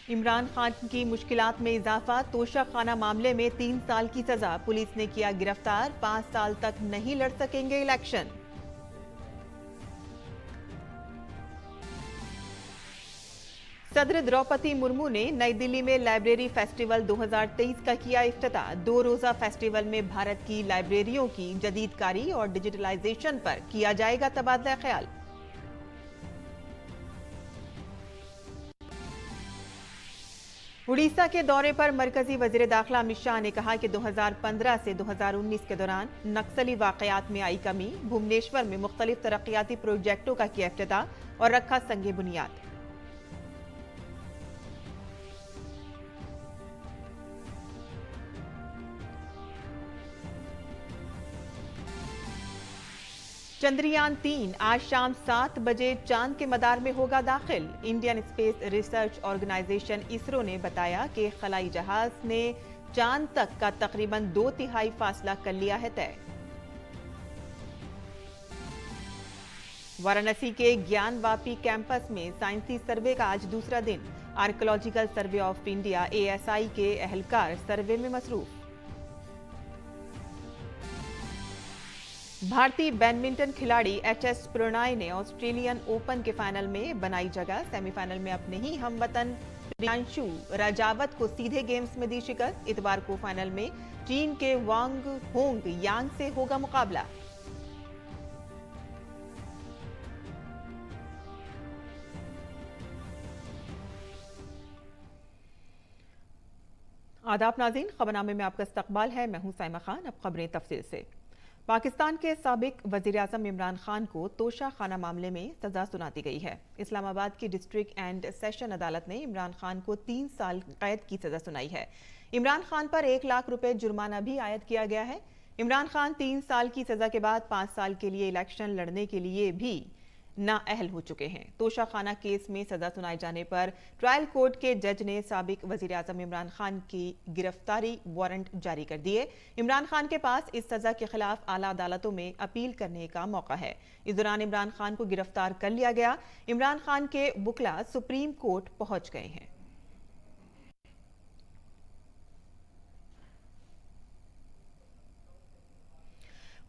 इमरान खान की मुश्किलात में इजाफा, तोशाखाना मामले में 3 साल की सजा, पुलिस ने किया गिरफ्तार, 5 साल तक नहीं लड़ सकेंगे इलेक्शन। सदर द्रौपदी मुर्मू ने नई दिल्ली में लाइब्रेरी फेस्टिवल 2023 का किया इफ्तिताह। 2 रोजा फेस्टिवल में भारत की लाइब्रेरियों की जदीदकारी और डिजिटलाइजेशन पर किया जाएगा तबादला ख्याल। उड़ीसा के दौरे पर मरकजी वजीर दाखिला अमित शाह ने कहा कि 2015 से 2019 के दौरान नक्सली वाकयात में आई कमी, भुवनेश्वर में मुख्तलिफ तरक्याती प्रोजेक्टों का किया इफ्तिताह और रखा संगे बुनियाद। चंद्रयान 3 आज शाम 7 बजे चांद के मदार में होगा दाखिल। Indian Space Research Organisation ISRO ने बताया कि खलाई जहाज ने चांद तक का तकरीबन 2/3 फासला कर लिया है तय। वाराणसी के ज्ञानवापी कैंपस में साइंसी सर्वे का आज दूसरा दिन। Archaeological survey of India ASI के एहलकार सर्वे में मसरूफ। भारतीय बैडमिंटन खिलाड़ी HS प्रणय ने ऑस्ट्रेलियन ओपन के फाइनल में बनाई जगह। सेमीफाइनल में अपने ही हमवतन प्रियांशु राजावत को सीधे गेम्स में दी शिकस्त। इतवार को फाइनल में चीन के वांग होंग यांग से होगा मुकाबला। आदाब नाज़रीन, खबरनामे में आपका इस्तकबाल है। मैं हूं साइमा खान। अब खबरें तफसील से। पाकिस्तान के साबिक वज़ीर-ए-आज़म इमरान खान को तोशाखाना मामले में सजा सुना दी गई है। इस्लामाबाद की डिस्ट्रिक्ट एंड सेशन अदालत ने इमरान खान को 3 साल कैद की सजा सुनाई है। इमरान खान पर 1 लाख रुपए जुर्माना भी आयद किया गया है। इमरान खान 3 साल की सजा के बाद 5 साल के लिए इलेक्शन लड़ने के लिए भी नाअहल हो चुके हैं। तोशाखाना केस में सजा सुनाए जाने पर ट्रायल कोर्ट के जज ने साबिक वज़ीर-ए-आज़म इमरान खान की गिरफ्तारी वारंट जारी कर दिए। इमरान खान के पास इस सजा के खिलाफ आला अदालतों में अपील करने का मौका है। इस दौरान इमरान खान को गिरफ्तार कर लिया गया। इमरान खान के वकील सुप्रीम कोर्ट पहुंच गए हैं।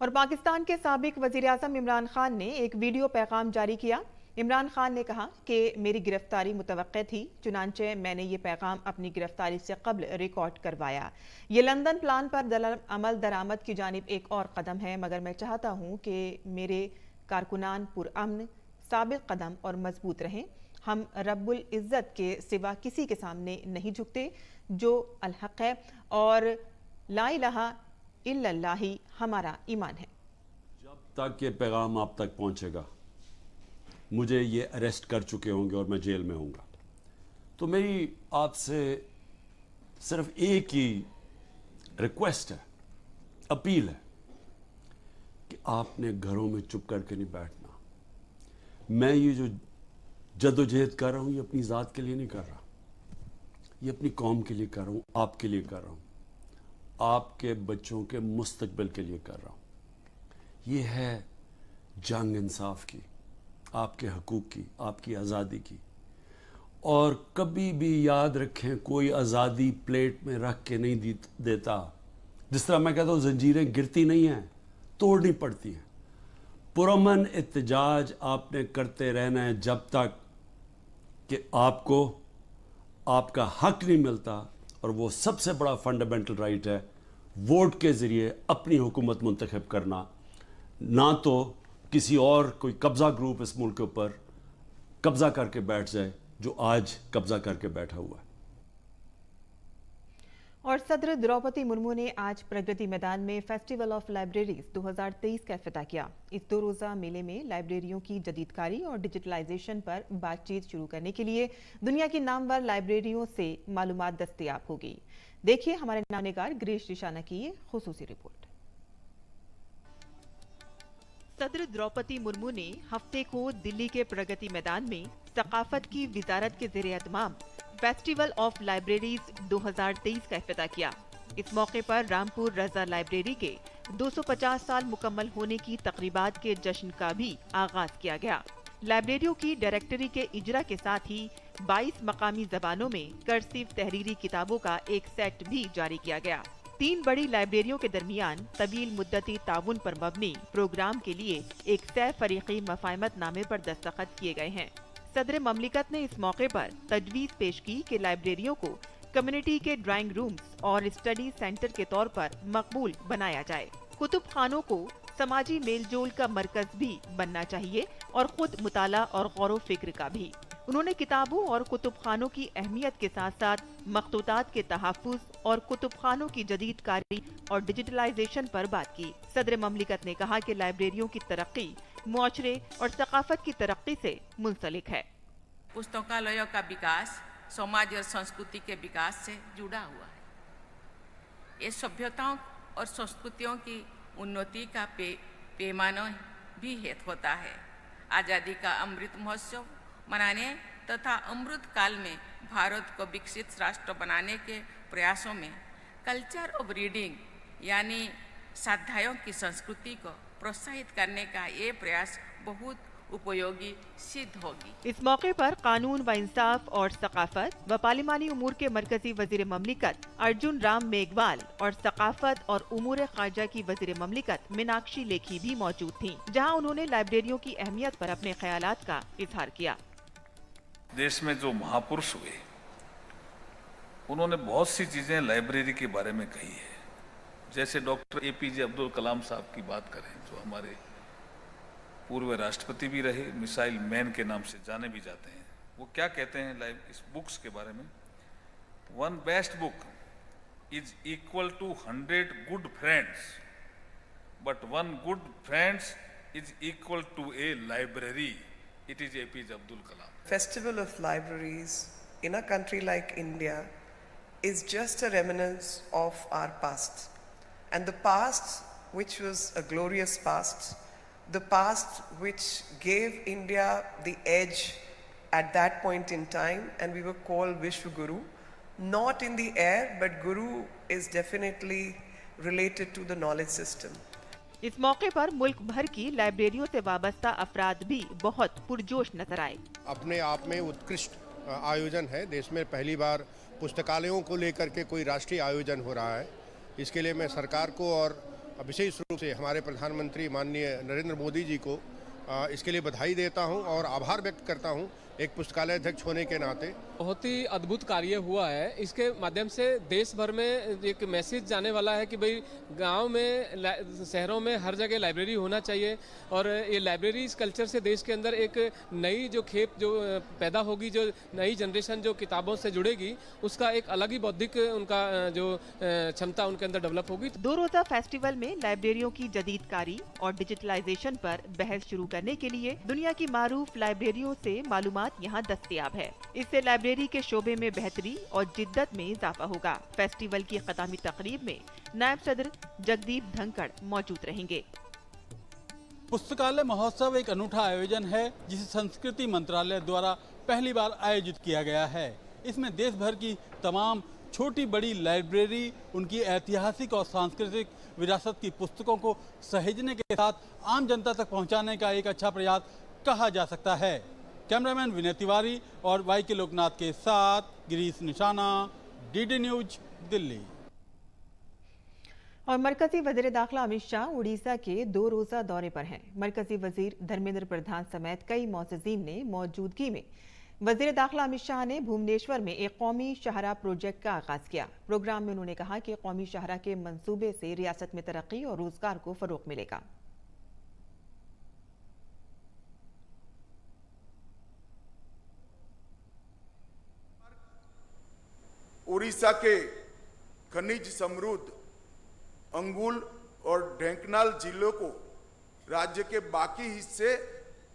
और पाकिस्तान के साबिक वज़ीर-ए-आज़म इमरान खान ने एक वीडियो पैगाम जारी किया। इमरान खान ने कहा कि मेरी गिरफ्तारी मुतवक्के थी, चुनांचे मैंने ये पैगाम अपनी गिरफ्तारी से कब्ल रिकॉर्ड करवाया। ये लंदन प्लान पर अमल दरामद की जानिब एक और कदम है, मगर मैं चाहता हूँ कि मेरे कारकुनान पुरअमन, साबित कदम और मजबूत रहें। हम रब्बुल इज़्ज़त के सिवा किसी के सामने नहीं झुकते, जो अल-हक़ है और ला इलाहा इल्लल्लाह ही हमारा ईमान है। जब तक ये पैगाम आप तक पहुंचेगा, मुझे ये अरेस्ट कर चुके होंगे और मैं जेल में होऊंगा, तो मेरी आपसे सिर्फ एक ही रिक्वेस्ट है, अपील है कि आपने घरों में चुप करके नहीं बैठना। मैं ये जो जद्दोजहद कर रहा हूँ, ये अपनी ज़ात के लिए नहीं कर रहा, ये अपनी कौम के लिए कर रहा हूँ, आपके लिए कर रहा हूँ, आपके बच्चों के मुस्तकबिल के लिए कर रहा हूँ। ये है जंग इंसाफ की, आपके हकूक़ की, आपकी आज़ादी की। और कभी भी याद रखें, कोई आज़ादी प्लेट में रख के नहीं देता। जिस तरह मैं कहता हूँ, जंजीरें गिरती नहीं हैं, तोड़नी पड़ती हैं। पुरअमन एहतजाज आपने करते रहना है जब तक कि आपको आपका हक नहीं मिलता। और वो सबसे बड़ा फंडामेंटल राइट है, वोट के ज़रिए अपनी हुकूमत मुंतखब करना, ना तो किसी और कोई कब्ज़ा ग्रुप इस मुल्क के ऊपर कब्ज़ा करके बैठ जाए, जो आज कब्ज़ा करके बैठा हुआ है। और सदर द्रौपदी मुर्मू ने आज प्रगति मैदान में फेस्टिवल ऑफ लाइब्रेरीज 2023 का इफ्तिताह किया। इस 2 रोजा मेले में लाइब्रेरियों की जदीदकारी और डिजिटलाइजेशन पर बातचीत शुरू करने के लिए दुनिया की नामवर लाइब्रेरियों से मालूमात दस्तयाब होगी। देखिए हमारे नामनिगार गिरीश रिशाना की ये खुसूसी रिपोर्ट। सदर द्रौपदी मुर्मू ने हफ्ते को दिल्ली के प्रगति मैदान में सकाफत की विजारत के ज़ेरे एहतमाम फेस्टिवल ऑफ लाइब्रेरीज 2023 का इफ्तिताह किया। इस मौके पर रामपुर रजा लाइब्रेरी के 250 साल मुकम्मल होने की तकरीबात के जश्न का भी आगाज किया गया। लाइब्रेरियों की डायरेक्टरी के इजरा के साथ ही 22 मकामी जबानों में कर्सिव तहरीरी किताबों का एक सेट भी जारी किया गया। 3 बड़ी लाइब्रेरियों के दरमियान तवील मुद्दती ताउन पर मबनी प्रोग्राम के लिए एक सह फरीकी मफाहमत नामे पर दस्तखत किए गए हैं। सदर ममलिकत ने इस मौके पर तजवीज़ पेश की कि लाइब्रेरियों को कम्युनिटी के ड्राइंग रूम्स और स्टडी सेंटर के तौर पर मकबूल बनाया जाए। कुतुब खानों को समाजी मेलजोल का मरकज भी बनना चाहिए और खुद मुताला और गौर फिक्र का भी। उन्होंने किताबों और कुतुब खानों की अहमियत के साथ साथ मखतूतात के तहफ़्फ़ुज़ और कुतुब खानों की जदीद कारी और डिजिटलाइजेशन पर बात की। सदर ममलिकत ने कहा कि लाइब्रेरियों की तरक्की मुआशरे और सकाफत की तरक्की से मुंसलिक है। पुस्तकालयों का विकास समाज और संस्कृति के विकास से जुड़ा हुआ है। ये सभ्यताओं और संस्कृतियों की उन्नति का पैमाना भी हेतु होता है। आज़ादी का अमृत महोत्सव मनाने तथा अमृत काल में भारत को विकसित राष्ट्र बनाने के प्रयासों में कल्चर ऑफ रीडिंग यानी स्वाध्यायों की संस्कृति को प्रोत्साहित करने का ये प्रयास बहुत उपयोगी सिद्ध होगी। इस मौके पर कानून व इंसाफ और सकाफत व पार्लिमानी उमूर के मरकजी वजीर ममलिकत अर्जुन राम मेघवाल और सकाफत और उमूर खारजा की वजीर ममलिकत मीनाक्षी लेखी भी मौजूद थीं, जहां उन्होंने लाइब्रेरियों की अहमियत पर अपने ख्यालात का इजहार किया। देश में जो महापुरुष हुए उन्होंने बहुत सी चीजें लाइब्रेरी के बारे में कही है। जैसे डॉक्टर APJ अब्दुल कलाम साहब की बात करें, जो हमारे पूर्व राष्ट्रपति भी रहे, मिसाइल मैन के नाम से जाने भी जाते हैं। वो क्या कहते हैं इस बुक्स के बारे में? 1 best book is equal to 100 good friends, but 1 good friends is equal to a library. It is APJ Abdul Kalam. Festival of Libraries in a country like India is just a remnants of our past. And the past, which was a glorious past, the past which gave India the edge at that point in time, and we were called Vishwa Guru, not in the air, but Guru is definitely related to the knowledge system. इस मौके पर मुल्क भर की लाइब्रेरियों से वाबस्ता अफराद भी बहुत पुरजोश नजर आए। अपने आप में उत्कृष्ट आयोजन है। देश में पहली बार पुस्तकालयों को लेकर के कोई राष्ट्रीय आयोजन हो रहा है। इसके लिए मैं सरकार को और विशेष रूप से हमारे प्रधानमंत्री माननीय नरेंद्र मोदी जी को इसके लिए बधाई देता हूं और आभार व्यक्त करता हूं एक पुस्तकालय अध्यक्ष होने के नाते। बहुत ही अद्भुत कार्य हुआ है। इसके माध्यम से देश भर में एक मैसेज जाने वाला है कि भाई गांव में, शहरों में हर जगह लाइब्रेरी होना चाहिए और ये लाइब्रेरी इस कल्चर से देश के अंदर एक नई जो खेप जो पैदा होगी, जो नई जनरेशन जो किताबों से जुड़ेगी, उसका एक अलग ही बौद्धिक उनका जो क्षमता उनके अंदर डेवलप होगी। 2 रोज़ा फेस्टिवल में लाइब्रेरियों की जदीदकारी और डिजिटलाइजेशन पर बहस शुरू करने के लिए दुनिया की मारूफ लाइब्रेरियों से मालूमात यहाँ दस्तयाब है। इससे लाइब्रेरी के शोबे में बेहतरी और जिद्दत में इजाफा होगा। फेस्टिवल की खतामी तकरीब में नायब सदर जगदीप धनखड़ मौजूद रहेंगे। पुस्तकालय महोत्सव एक अनूठा आयोजन है जिसे संस्कृति मंत्रालय द्वारा पहली बार आयोजित किया गया है। इसमें देश भर की तमाम छोटी बड़ी लाइब्रेरी उनकी ऐतिहासिक और सांस्कृतिक विरासत की पुस्तकों को सहेजने के साथ आम जनता तक पहुंचाने का एक अच्छा प्रयास कहा जा सकता है। कैमरामैन विनय तिवारी और YK लोकनाथ के साथ गिरीश निशाना, DD न्यूज, दिल्ली। और मरकजी वजीर दाखिला अमित शाह उड़ीसा के 2 रोज़ा दौरे पर हैं। मरकजी वजीर धर्मेंद्र प्रधान समेत कई मोअज़्ज़िज़ीन ने मौजूदगी में वजीर दाखिला अमित शाह ने भुवनेश्वर में एक कौमी शाहराह प्रोजेक्ट का आगाज किया। प्रोग्राम में उन्होंने कहा कि कौमी शाहराह के मंसूबे से रियासत में तरक्की और रोजगार को फरोग मिलेगा। उड़ीसा के खनिज समृद्ध अंगुल और ढेंकनाल जिलों को राज्य के बाकी हिस्से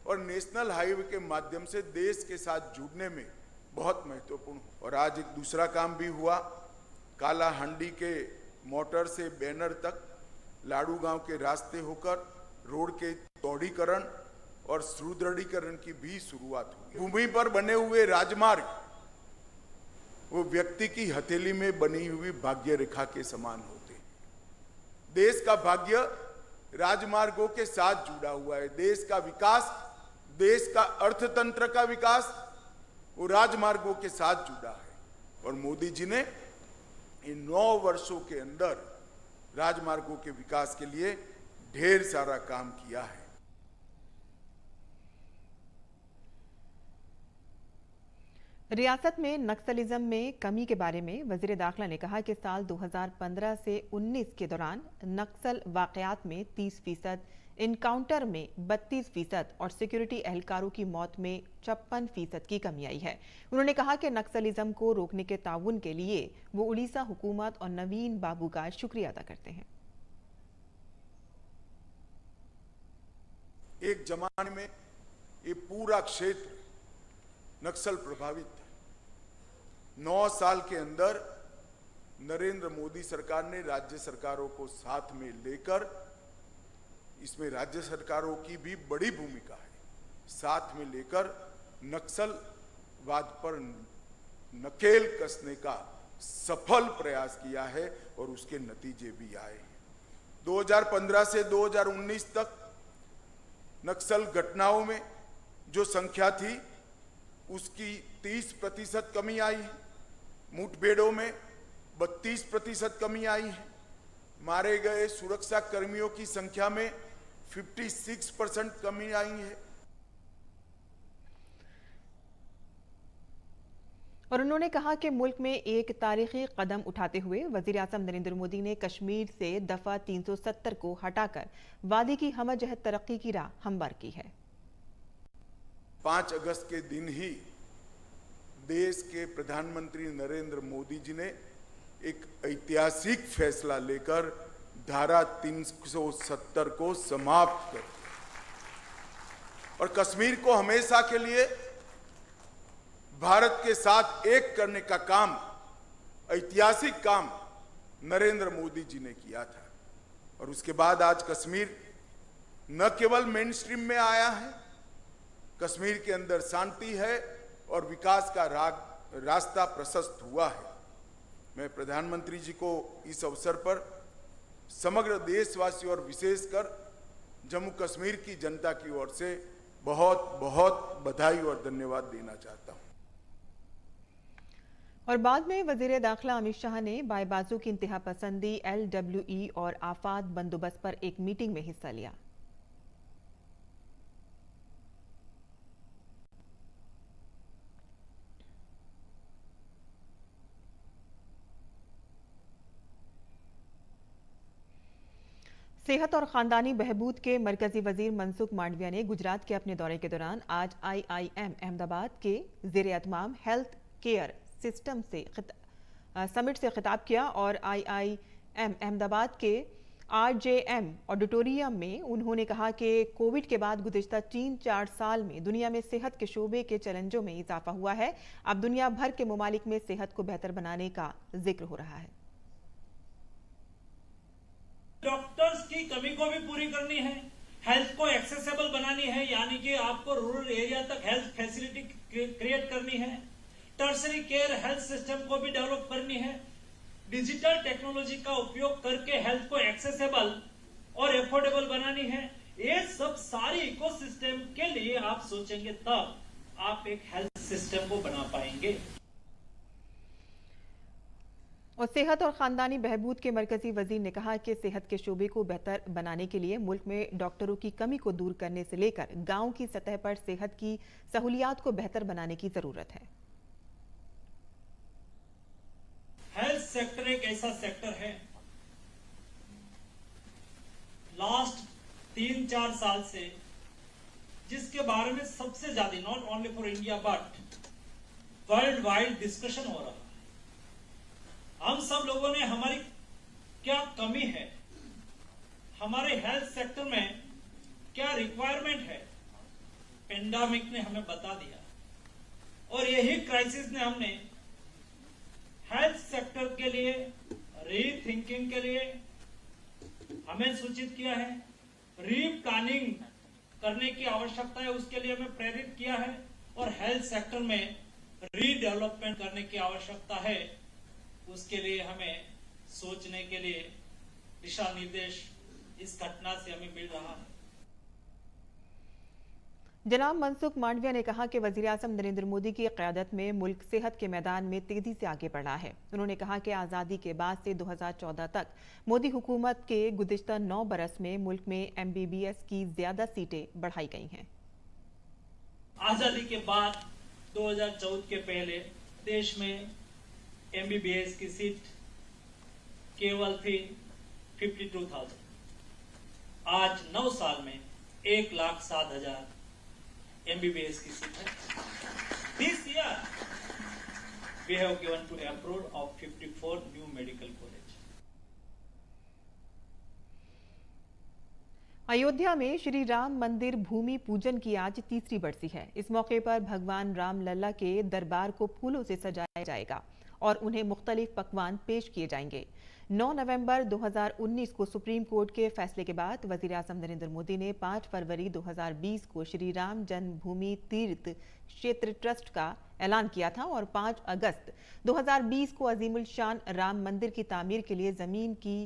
और नेशनल हाईवे के माध्यम से देश के साथ जुड़ने में बहुत महत्वपूर्ण। और आज एक दूसरा काम भी हुआ। कालाहांडी के मोटर से बैनर तक लाड़ू गांव के रास्ते होकर रोड के चौड़ीकरण और सुदृढ़ीकरण की भी शुरुआत हुई। भूमि पर बने हुए राजमार्ग वो व्यक्ति की हथेली में बनी हुई भाग्य रेखा के समान होते हैं। देश का भाग्य राजमार्गों के साथ जुड़ा हुआ है। देश का विकास, देश का अर्थतंत्र का विकास वो राजमार्गों के साथ जुड़ा है और मोदी जी ने इन 9 वर्षों के अंदर राजमार्गों के विकास के लिए ढेर सारा काम किया है। रियासत में नक्सलिज्म में कमी के बारे में वजीर दाखिला ने कहा कि साल 2015 से 19 के दौरान नक्सल वाकयात में 30%, इनकाउंटर में 32% और सिक्योरिटी एहलकारों की मौत में 56% की कमी आई है। उन्होंने कहा कि नक्सलिज्म को रोकने के ताउन के लिए वो उड़ीसा हुकूमत और नवीन बाबू का शुक्रिया अदा करते हैं। एक जमाने में ये पूरा क्षेत्र नक्सल प्रभावित था। 9 साल के अंदर नरेंद्र मोदी सरकार ने राज्य सरकारों को साथ में लेकर, इसमें राज्य सरकारों की भी बड़ी भूमिका है, साथ में लेकर नक्सलवाद पर नकेल कसने का सफल प्रयास किया है और उसके नतीजे भी आए हैं। 2015 से 2019 तक नक्सल घटनाओं में जो संख्या थी उसकी 30% कमी आई है, मुठभेड़ों में 32% कमी आई है, मारे गए सुरक्षा कर्मियों की संख्या में 56% कमी आई है। और उन्होंने कहा कि मुल्क में एक तारीखी कदम उठाते हुए वजीर आज़म नरेंद्र मोदी ने कश्मीर से दफा 370 को हटाकर वादी की हमजहत तरक्की की राह हमवार की है। 5 अगस्त के दिन ही देश के प्रधानमंत्री नरेंद्र मोदी जी ने एक ऐतिहासिक फैसला लेकर धारा 370 को समाप्त कर और कश्मीर को हमेशा के लिए भारत के साथ एक करने का काम, ऐतिहासिक काम नरेंद्र मोदी जी ने किया था। और उसके बाद आज कश्मीर न केवल मेन स्ट्रीम में आया है, कश्मीर के अंदर शांति है और विकास का रास्ता प्रशस्त हुआ है। मैं प्रधानमंत्री जी को इस अवसर पर समग्र देशवासियों और विशेषकर जम्मू कश्मीर की जनता की ओर से बहुत बहुत बधाई और धन्यवाद देना चाहता हूं। और बाद में वजीर दाखिला अमित शाह ने बाएबाजू की इंतहा पसंदी, LWE और आफात बंदोबस्त पर एक मीटिंग में हिस्सा लिया। सेहत और खानदानी बहबूद के मरकजी वजीर मनसुख मांडविया ने गुजरात के अपने दौरे के दौरान आज IIM अहमदाबाद के ज़ेर-ए-एहतमाम हेल्थ केयर सिस्टम से समिट से खिताब किया और IIM अहमदाबाद के RJM ऑडिटोरियम में उन्होंने कहा कि कोविड के बाद गुज़िश्ता 3-4 साल में दुनिया में सेहत के शोबे के चैलेंजों में इजाफा हुआ है। अब दुनिया भर के ममालिक में सेहत को बेहतर बनाने का जिक्र हो रहा है। डॉक्टर्स की कमी को भी पूरी करनी है, हेल्थ को एक्सेसिबल बनानी है, यानी कि आपको रूरल एरिया तक हेल्थ फैसिलिटी क्रिएट करनी है, टर्सरी केयर हेल्थ सिस्टम को भी डेवलप करनी है, डिजिटल टेक्नोलॉजी का उपयोग करके हेल्थ को एक्सेसिबल और एफोर्डेबल बनानी है। ये सब सारी इकोसिस्टम के लिए आप सोचेंगे तब आप एक हेल्थ सिस्टम को बना पाएंगे। और सेहत और खानदानी बहबूद के मरकजी वजीर ने कहा कि सेहत के शोबे को बेहतर बनाने के लिए मुल्क में डॉक्टरों की कमी को दूर करने से लेकर गांव की सतह पर सेहत की सहूलियात को बेहतर बनाने की जरूरत है। हेल्थ सेक्टर एक ऐसा सेक्टर है, लास्ट 3-4 साल से जिसके बारे में सबसे ज्यादा, not only for India but world wide discussion हो रहा है। हम सब लोगों ने हमारी क्या कमी है, हमारे हेल्थ सेक्टर में क्या रिक्वायरमेंट है, पेंडेमिक ने हमें बता दिया और यही क्राइसिस ने हमने हेल्थ सेक्टर के लिए रीथिंकिंग के लिए हमें सूचित किया है, रीप्लानिंग करने की आवश्यकता है, उसके लिए हमें प्रेरित किया है और हेल्थ सेक्टर में रीडेवलपमेंट करने की आवश्यकता है, उसके लिए हमें सोचने के लिए दिशा निर्देश इस घटना से हमें मिल रहा है। जनाब मनसुख मांडविया ने कहा कि वज़ीर-ए-आज़म नरेंद्र मोदी की क़यादत में मुल्क सेहत के मैदान में तेजी से आगे बढ़ा है। उन्होंने कहा कि आज़ादी के बाद से 2014 तक मोदी हुकूमत के गुज़िश्ता 9 बरस में मुल्क में MBBS की ज्यादा सीटें बढ़ाई गई हैं। आजादी के बाद 2014 के पहले देश में MBBS की सीट केवल थी 52,000। आज 9 साल में 1,07,000 MBBS की सीट है। This year we have given to approval of 54 new medical college. Ayodhya में श्री राम मंदिर भूमि पूजन की आज तीसरी बरसी है। इस मौके पर भगवान राम लल्ला के दरबार को फूलों से सजाया जाएगा और उन्हें मुख्तलिफ पकवान पेश किए जाएंगे। 9 नवंबर 2019 को सुप्रीम कोर्ट के फैसले के बाद वज़ीर-ए-आज़म नरेंद्र मोदी ने 5 फरवरी 2020 को श्री राम जन्मभूमि तीर्थ क्षेत्र ट्रस्ट का ऐलान किया था और 5 अगस्त 2020 को अजीमुल शान राम मंदिर की तामीर के लिए जमीन की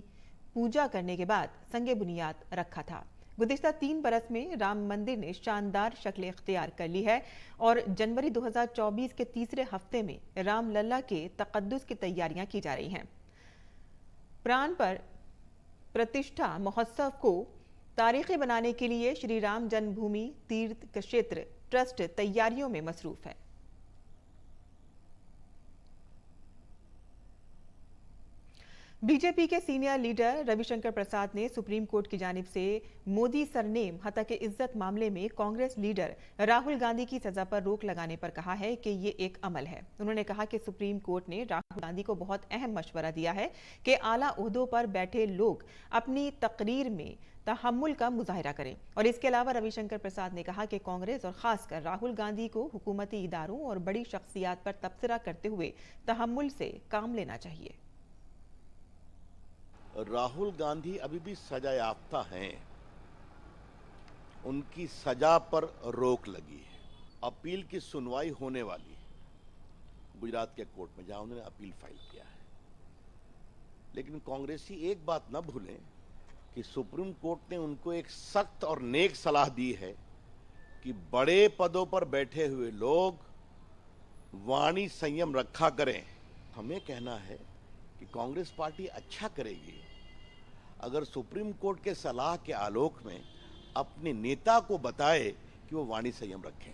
पूजा करने के बाद संगे बुनियाद रखा था। गुज़िश्ता 3 बरस में राम मंदिर ने शानदार शक्ल इख्तियार कर ली है और जनवरी 2024 के तीसरे हफ्ते में राम लल्ला के तक़द्दुस की तैयारियां की जा रही हैं। प्राण पर प्रतिष्ठा महोत्सव को तारीखी बनाने के लिए श्री राम जन्मभूमि तीर्थ क्षेत्र ट्रस्ट तैयारियों में मसरूफ है। बीजेपी के सीनियर लीडर रविशंकर प्रसाद ने सुप्रीम कोर्ट की जानिब से मोदी सरनेम हतक इज्जत मामले में कांग्रेस लीडर राहुल गांधी की सजा पर रोक लगाने पर कहा है कि ये एक अमल है। उन्होंने कहा कि सुप्रीम कोर्ट ने राहुल गांधी को बहुत अहम मशवरा दिया है कि आला ओहदों पर बैठे लोग अपनी तकरीर में तहम्मुल का मुजाहिरा करें। और इसके अलावा रविशंकर प्रसाद ने कहा कि कांग्रेस और खासकर राहुल गांधी को हुकूमती इदारों और बड़ी शख्सियात पर तबसरा करते हुए तहम्मुल से काम लेना चाहिए। राहुल गांधी अभी भी सजा याफ्ता हैं, उनकी सजा पर रोक लगी है। अपील की सुनवाई होने वाली है गुजरात के कोर्ट में, जहां उन्होंने अपील फाइल किया है। लेकिन कांग्रेसी एक बात न भूलें कि सुप्रीम कोर्ट ने उनको एक सख्त और नेक सलाह दी है कि बड़े पदों पर बैठे हुए लोग वाणी संयम रखा करें। हमें कहना है कि कांग्रेस पार्टी अच्छा करेगी अगर सुप्रीम कोर्ट के सलाह के आलोक में अपने नेता को बताए कि वो वाणी संयम रखें।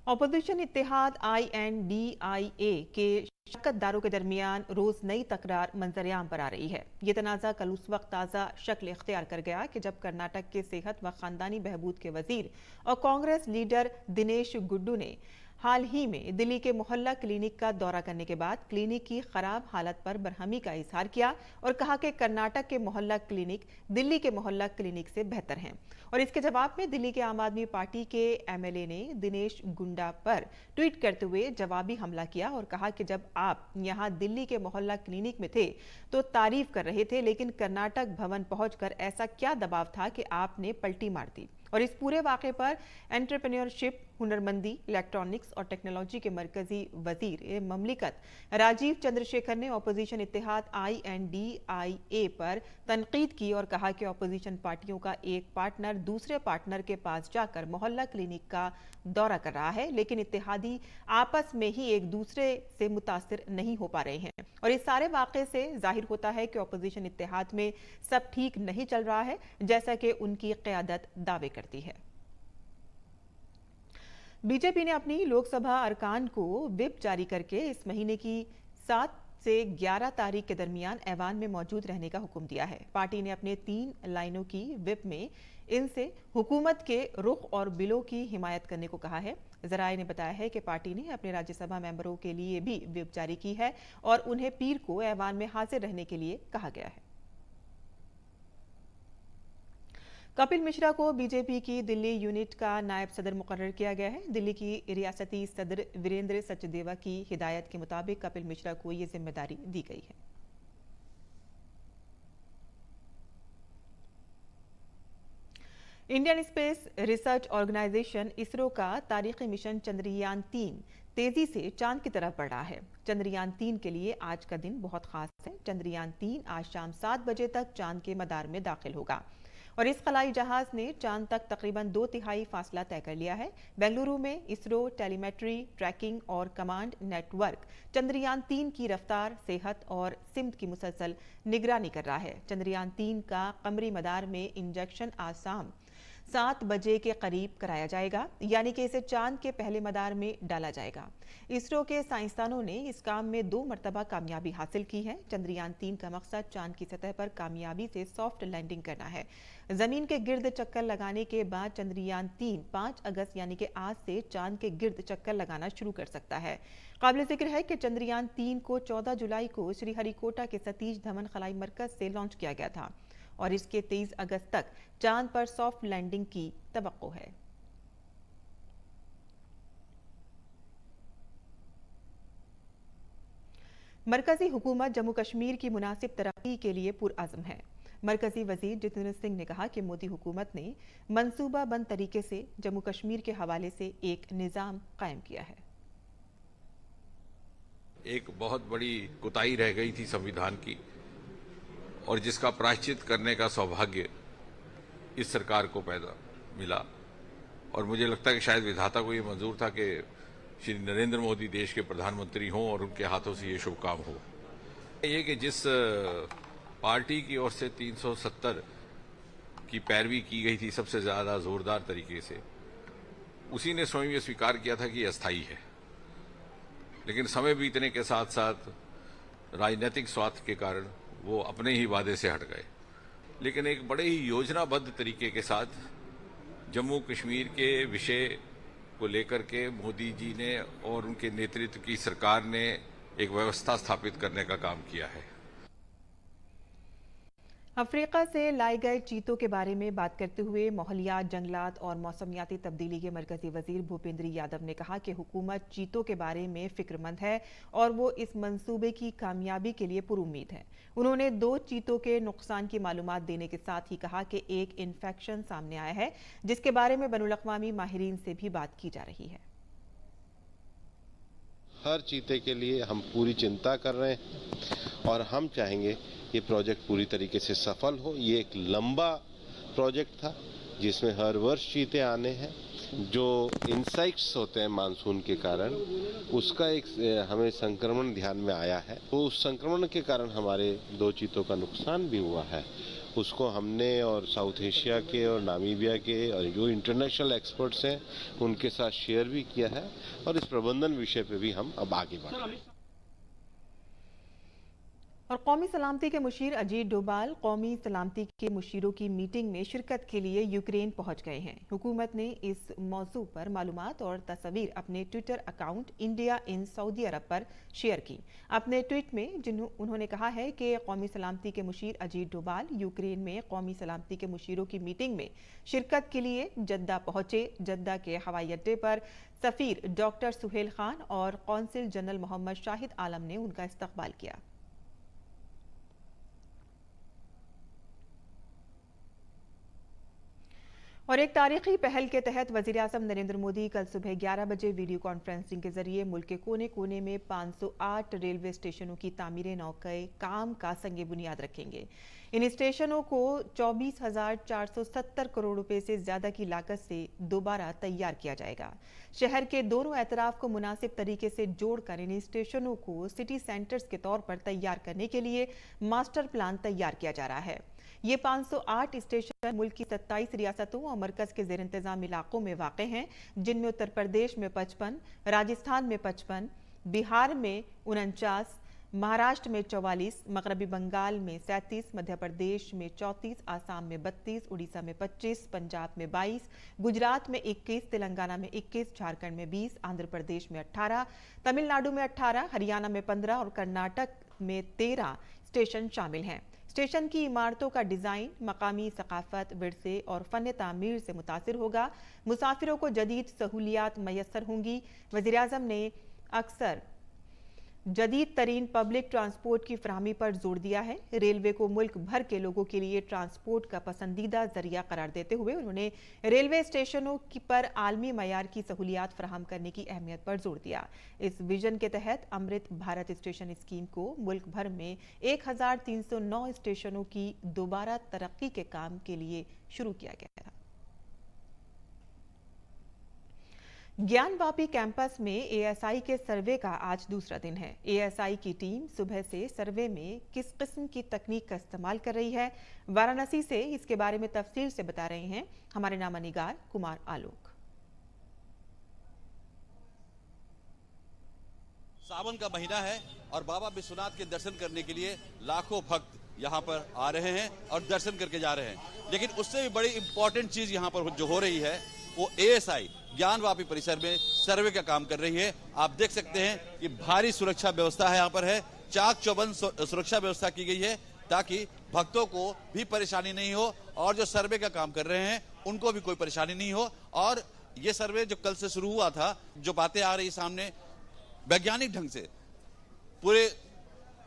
ऑपोजिशन इत्तेहाद INDIA के शरकतदारों के दरमियान रोज नई तकरार मंजर-ए-आम पर आ रही है। ये तनाज़ा कल उस वक्त ताज़ा शक्ल इख्तियार कर गया कि जब कर्नाटक के सेहत व खानदानी बहबूद के वजीर और कांग्रेस लीडर दिनेश गुड्डू ने हाल ही में दिल्ली के मोहल्ला क्लिनिक का दौरा करने के बाद क्लिनिक की खराब हालत पर बरहमी का इजहार किया और कहा कि कर्नाटक के मोहल्ला क्लिनिक दिल्ली के मोहल्ला क्लिनिक से बेहतर हैं। और इसके जवाब में दिल्ली के आम आदमी पार्टी के MLA ने दिनेश गुंडा पर ट्वीट करते हुए जवाबी हमला किया और कहा कि जब आप यहां दिल्ली के मोहल्ला क्लिनिक में थे तो तारीफ कर रहे थे, लेकिन कर्नाटक भवन पहुंचकर ऐसा क्या दबाव था कि आपने पलटी मार दी। और इस पूरे वाक़े पर एंटरप्रेन्योरशिप, हुनरमंदी, इलेक्ट्रॉनिक्स और टेक्नोलॉजी के मरकजी वजीर ममलिकत राजीव चंद्रशेखर ने ऑपोजिशन इत्तेहाद INDIA पर तनकीद की और कहा कि ऑपोजिशन पार्टियों का एक पार्टनर दूसरे पार्टनर के पास जाकर मोहल्ला क्लिनिक का दौरा कर रहा है, लेकिन इत्तेहादी आपस में ही एक दूसरे से मुतासिर नहीं हो पा रहे हैं। और इस सारे वाक़े से जाहिर होता है कि ऑपोजिशन इत्तेहाद में सब ठीक नहीं चल रहा है, जैसा कि उनकी क़यादत दावे करती है। बीजेपी ने अपनी लोकसभा अरकान को व्हिप जारी करके इस महीने की 7 से 11 तारीख के दरमियान ऐवान में मौजूद रहने का हुक्म दिया है। पार्टी ने अपने 3 लाइनों की व्हिप में इनसे हुकूमत के रुख और बिलों की हिमायत करने को कहा है। ज़राए ने बताया है कि पार्टी ने अपने राज्यसभा मेंबरों के लिए भी व्हिप जारी की है और उन्हें पीर को ऐवान में हाजिर रहने के लिए कहा गया है। कपिल मिश्रा को बीजेपी की दिल्ली यूनिट का नायब सदर मुकर्रर किया गया है। दिल्ली की रियासती सदर वीरेंद्र सचदेवा की हिदायत के मुताबिक कपिल मिश्रा को ये जिम्मेदारी दी गई है। Indian Space Research Organisation ISRO का तारीखी मिशन चंद्रयान 3 तेजी से चांद की तरफ बढ़ रहा है। चंद्रयान 3 के लिए आज का दिन बहुत खास है। चंद्रयान 3 आज शाम 7 बजे तक चांद के मदार में दाखिल होगा और इस खलाई जहाज ने चांद तक तकरीबन 2/3 फासला तय कर लिया है। बेंगलुरु में इसरो टेलीमेट्री, ट्रैकिंग और कमांड नेटवर्क चंद्रयान 3 की रफ्तार, सेहत और सिमत की मुसलसल निगरानी कर रहा है। चंद्रयान 3 का कमरी मदार में इंजेक्शन आसाम 7 बजे के करीब कराया जाएगा, यानी कि इसे चांद के पहले मदार में डाला जाएगा। इसरो के साइंसदानों ने इस काम में 2 मरतबा कामयाबी हासिल की है। चंद्रयान 3 का मकसद चांद की सतह पर कामयाबी से सॉफ्ट लैंडिंग करना है। जमीन के गिर्द चक्कर लगाने के बाद चंद्रयान 3 5 अगस्त यानी कि आज से चांद के गिर्द चक्कर लगाना शुरू कर सकता है। काबिल जिक्र है कि चंद्रयान 3 को 14 जुलाई को श्रीहरिकोटा के सतीश धवन खलाई मरकज से लॉन्च किया गया था और इसके 23 अगस्त तक चांद पर सॉफ्ट लैंडिंग की तवक्को है। मरकजी हुकूमत जम्मू कश्मीर की मुनासिब तरक्की के लिए पुरअज़्म है। मरकजी वजीर जितेंद्र सिंह ने कहा कि मोदी हुकूमत ने मंसूबाबंद तरीके से जम्मू कश्मीर के हवाले से एक निज़ाम कायम किया है। एक बहुत बड़ी कोताही रह गई थी संविधान की और जिसका प्रायश्चित करने का सौभाग्य इस सरकार को पैदा मिला और मुझे लगता है कि शायद विधाता को ये मंजूर था कि श्री नरेंद्र मोदी देश के प्रधानमंत्री हों और उनके हाथों से ये शुभ काम हो। ये कि जिस पार्टी की ओर से 370 की पैरवी की गई थी सबसे ज्यादा जोरदार तरीके से, उसी ने स्वयं ये स्वीकार किया था कि ये अस्थायी है, लेकिन समय बीतने के साथ साथ राजनीतिक स्वार्थ के कारण वो अपने ही वादे से हट गए। लेकिन एक बड़े ही योजनाबद्ध तरीके के साथ जम्मू कश्मीर के विषय को लेकर के मोदी जी ने और उनके नेतृत्व की सरकार ने एक व्यवस्था स्थापित करने का काम किया है। अफ्रीका से लाए गए चीतों के बारे में बात करते हुए माहौलियात, जंगलात और मौसमियाती तब्दीली के मरकजी वजीर भूपेंद्र यादव ने कहा कि हुकूमत चीतों के बारे में फिक्रमंद है और वो इस मंसूबे की कामयाबी के लिए पुरुम्मीद है। उन्होंने 2 चीतों के नुकसान की मालूमात देने के साथ ही कहा कि एक इन्फेक्शन सामने आया है जिसके बारे में बैनुल-अक़वामी माहिरीन से भी बात की जा रही है। हर चीते के लिए हम पूरी चिंता कर रहे हैं और हम चाहेंगे ये प्रोजेक्ट पूरी तरीके से सफल हो। ये एक लंबा प्रोजेक्ट था जिसमें हर वर्ष चीते आने हैं। जो इंसेक्ट्स होते हैं मानसून के कारण, उसका एक हमें संक्रमण ध्यान में आया है। तो उस संक्रमण के कारण हमारे 2 चीतों का नुकसान भी हुआ है। उसको हमने और साउथ एशिया के और नामीबिया के और जो इंटरनेशनल एक्सपर्ट्स हैं उनके साथ शेयर भी किया है और इस प्रबंधन विषय पे भी हम अब आगे बढ़ रहे हैं। और कौमी सलामती के मुशीर अजीत डोभाल कौमी सलामती के मुशीरों की मीटिंग में शिरकत के लिए यूक्रेन पहुंच गए हैं। हुकूमत ने इस मौजू पर मालूमात और तस्वीर अपने Twitter account India in Saudi Arabia पर शेयर की। अपने ट्वीट में उन्होंने कहा है कि कौमी सलामती के मुशीर अजीत डोभाल यूक्रेन में कौमी सलामती के मुशीरों की मीटिंग में शिरकत के लिए जद्दा पहुंचे। जद्दा के हवाई अड्डे पर सफीर डॉक्टर सुहेल खान और कौंसिल जनरल मोहम्मद शाहिद आलम ने उनका इस्तकबाल किया। और एक तारीखी पहल के तहत वज़ीर-ए-आज़म नरेंद्र मोदी कल सुबह 11 बजे वीडियो कॉन्फ्रेंसिंग के जरिए मुल्क के कोने कोने में 508 रेलवे स्टेशनों की तामीरें नौके काम का संगे बुनियाद रखेंगे। इन स्टेशनों को 24,470 करोड़ रुपए से ज्यादा की लागत से दोबारा तैयार किया जाएगा। शहर के दोनों एतराफ को मुनासिब तरीके से जोड़कर इन स्टेशनों को सिटी सेंटर्स के तौर पर तैयार करने के लिए मास्टर प्लान तैयार किया जा रहा है। ये 508 स्टेशन मुल्क की 27 रियासतों और मरकज के जेर इंतजाम इलाकों में वाक़ हैं, जिनमें उत्तर प्रदेश में 55, राजस्थान में 55, बिहार में 49, महाराष्ट्र में 44, मगरबी बंगाल में 37, मध्य प्रदेश में 34, आसाम में 32, उड़ीसा में 25, पंजाब में 22, गुजरात में 21, तेलंगाना में 21, झारखंड में 20, आंध्र प्रदेश में 18, तमिलनाडु में 18, हरियाणा में 15 और कर्नाटक में 13 स्टेशन शामिल हैं। स्टेशन की इमारतों का डिजाइन मकामी सकाफत, विरसे और फन तामीर से मुतासिर होगा। मुसाफिरों को जदीद सहूलियात मैसर होंगी। वज़ीर-ए-आज़म ने अक्सर जदीद तरीन पब्लिक ट्रांसपोर्ट की फराहमी पर जोर दिया है। रेलवे को मुल्क भर के लोगों के लिए ट्रांसपोर्ट का पसंदीदा जरिया करार देते हुए उन्होंने रेलवे स्टेशनों पर आलमी मयार की सहूलियात फराहम करने की अहमियत पर जोर दिया। इस विजन के तहत अमृत भारत स्टेशन स्कीम को मुल्क भर में 1309 स्टेशनों की दोबारा तरक्की के काम के लिए शुरू किया गया था। ज्ञानवापी कैंपस में एएसआई के सर्वे का आज दूसरा दिन है। एएसआई की टीम सुबह से सर्वे में किस किस्म की तकनीक का इस्तेमाल कर रही है, वाराणसी से इसके बारे में तफसील से बता रहे हैं हमारे नामानिगार कुमार आलोक। सावन का महीना है और बाबा विश्वनाथ के दर्शन करने के लिए लाखों भक्त यहाँ पर आ रहे हैं और दर्शन करके जा रहे हैं। लेकिन उससे भी बड़ी इंपॉर्टेंट चीज यहाँ पर जो हो रही है वो एएसआई ज्ञानवापी परिसर में सर्वे का काम कर रही है। आप देख सकते हैं कि भारी सुरक्षा व्यवस्था है, यहाँ पर है चाक चौबंद सुरक्षा व्यवस्था की गई है ताकि भक्तों को भी परेशानी नहीं हो और जो सर्वे का काम कर रहे हैं उनको भी कोई परेशानी नहीं हो। और ये सर्वे जो कल से शुरू हुआ था, जो बातें आ रही सामने, वैज्ञानिक ढंग से पूरे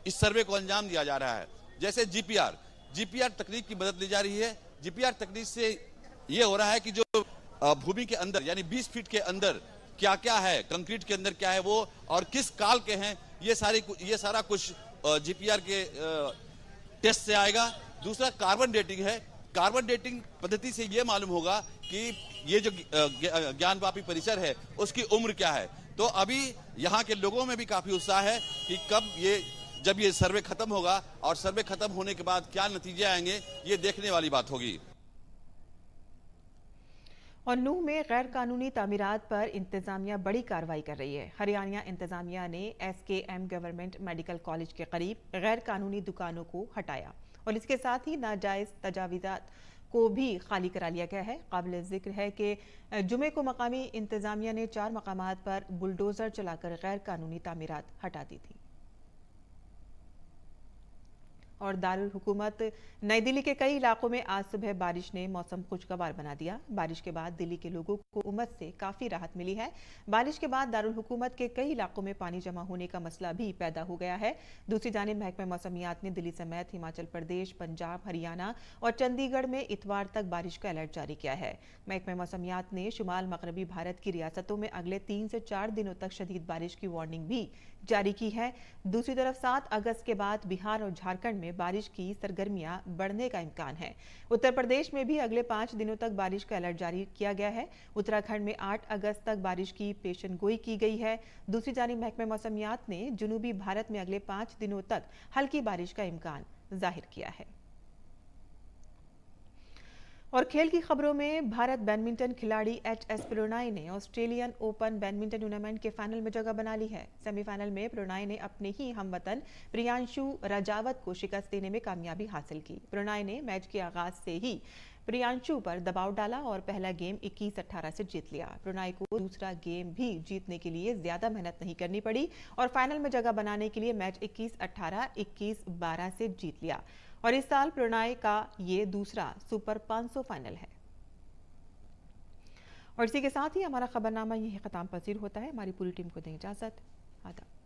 इस सर्वे को अंजाम दिया जा रहा है। जैसे जीपीआर तकनीक की मदद ली जा रही है। जीपीआर तकनीक से ये हो रहा है कि जो भूमि के अंदर यानी 20 फीट के अंदर क्या क्या है, कंक्रीट के अंदर क्या है वो और किस काल के हैं, ये सारा कुछ जीपीआर के टेस्ट से आएगा। दूसरा कार्बन डेटिंग है। कार्बन डेटिंग पद्धति से ये मालूम होगा कि ये जो ज्ञानवापी परिसर है उसकी उम्र क्या है। तो अभी यहाँ के लोगों में भी काफी उत्साह है कि जब ये सर्वे खत्म होगा और सर्वे खत्म होने के बाद क्या नतीजे आएंगे, ये देखने वाली बात होगी। और नूह में गैर कानूनी तामीरात पर इंतजामिया बड़ी कार्रवाई कर रही है। हरियाणा इंतजामिया ने एसकेएम गवर्नमेंट मेडिकल कॉलेज के करीब गैर कानूनी दुकानों को हटाया और इसके साथ ही नाजायज तजावीज़ात को भी खाली करा लिया गया है। काबिल जिक्र है कि जुमे को मकामी इंतजामिया ने 4 मकामात पर बुलडोजर चलाकर गैर कानूनी तामीरात हटा दी थी। और दारुल हुकूमत नई दिल्ली के कई इलाकों में आज सुबह बारिश ने मौसम खुशगवार बना दिया। बारिश के बाद दिल्ली के लोगों को उमस से काफी राहत मिली है। बारिश के बाद दारुल हुकूमत के कई इलाकों में पानी जमा होने का मसला भी पैदा हो गया है। दूसरी जानिब महकमा मौसमियात ने दिल्ली समेत हिमाचल प्रदेश, पंजाब, हरियाणा और चंडीगढ़ में इतवार तक बारिश का अलर्ट जारी किया है। महकमा मौसमियात ने शुमाल मगरबी भारत की रियासतों में अगले 3 से 4 दिनों तक शदीद बारिश की वार्निंग भी जारी की है। दूसरी तरफ 7 अगस्त के बाद बिहार और झारखंड में बारिश की सरगर्मियां बढ़ने का इम्कान है। उत्तर प्रदेश में भी अगले 5 दिनों तक बारिश का अलर्ट जारी किया गया है। उत्तराखंड में 8 अगस्त तक बारिश की पेशनगोई की गई है। दूसरी जानिब महकमा मौसमियात ने जनूबी भारत में अगले 5 दिनों तक हल्की बारिश का इम्कान जाहिर किया है। और खेल की खबरों में भारत बैडमिंटन खिलाड़ी एच.एस. प्रणॉय ने ऑस्ट्रेलियन ओपन बैडमिंटन टूर्नामेंट के फाइनल में जगह बना ली है। सेमीफाइनल में प्रणॉय ने अपने ही हमवतन प्रियांशु राजावत को शिकस्त देने में कामयाबी हासिल की। प्रणॉय ने मैच के आगाज से ही प्रियांशु पर दबाव डाला और पहला गेम 21-18 से जीत लिया। प्रणॉय को दूसरा गेम भी जीतने के लिए ज्यादा मेहनत नहीं करनी पड़ी और फाइनल में जगह बनाने के लिए मैच 21-18, 21-12 से जीत लिया। और इस साल प्रणॉय का ये दूसरा सुपर 500 फाइनल है। और इसी के साथ ही हमारा खबरनामा यही खत्म पसीर होता है। हमारी पूरी टीम को दें इजाजत। आदाब।